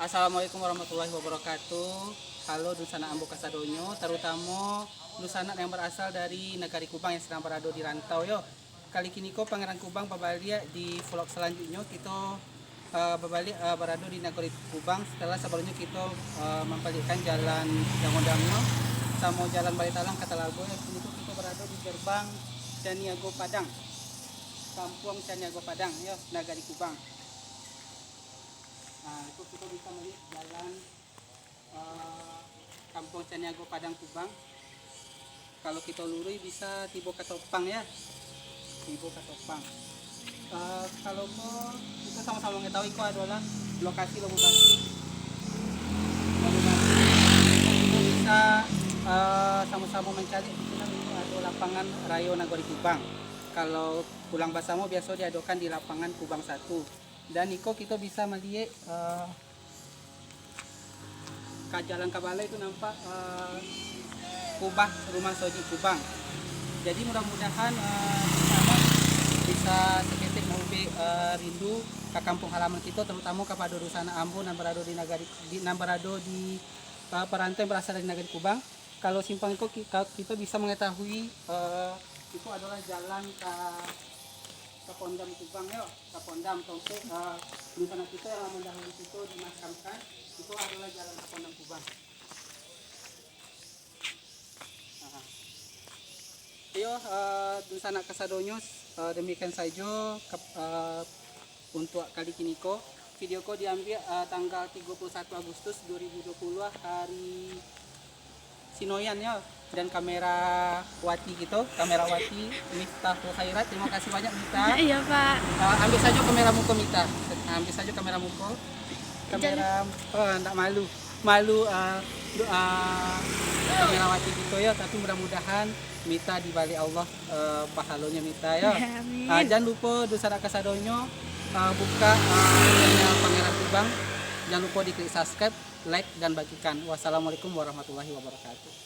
Assalamualaikum warahmatullahi wabarakatuh. Halo Dusana Ambo Kasadonyo, terutama Dusana yang berasal dari negari Kubang yang sedang berada di rantau yo. Kali kini ko Pangeran Kubang berbalik di vlog selanjutnya kita berbalik berada di negari Kubang setelah sebelumnya kita membalikkan jalan Dangodamno sama jalan Balitalang kata Lago. Kini kita berada di gerbang Caniago Padang, Kampung Caniago Padang yo, negari Kubang. Nah, itu kita bisa melihat jalan Kampung Caniago Padang Kubang. Kalau kita lurus bisa tiba ke Topang ya, tiba ke Topang. Kalau kita sama-sama mengetahui itu adalah lokasi Lobo Batu. Kita bisa sama-sama mencari di sini ada lapangan Rayo Nagari Kubang. Kalau pulang Basamo biasa diadakan di lapangan Kubang 1. Dan Niko kita bisa melihat ke jalan ke balai itu nampak kubah rumah Soji Kubang. Jadi mudah-mudahan bisa seketik mengubi rindu ke kampung halaman kita, terutama kepada Dusana Ambo yang berada di perantau yang berasal dari negari Kubang. Kalau simpang itu kita bisa mengetahui itu adalah jalan ke Pondam Kubang ya, ke Pondam sampai Dusana kita yang mendahului itu dimakamkan, itu adalah jalan ke Pondam Kubang. Ayo Dusana Kasadonyo, demikian saja untuk kali ini ko. Video ko diambil tanggal 31 Agustus 2020 hari Sinoyan ya, dan kamera Wati gitu, kamera Wati Miftahul Khairat. Terima kasih banyak Mita. Iya Pak. Ambil saja kamera muka Mita. Ambil saja kamera muka. Kamera enggak malu kamera Wati gitu ya, tapi mudah-mudahan Mita di balik Allah pahalanya Mita ya. Jangan lupa Dusana Kasadonyo buka channel Pangeran Kubang. Jangan lupa diklik subscribe, like dan bagikan. Wassalamualaikum warahmatullahi wabarakatuh.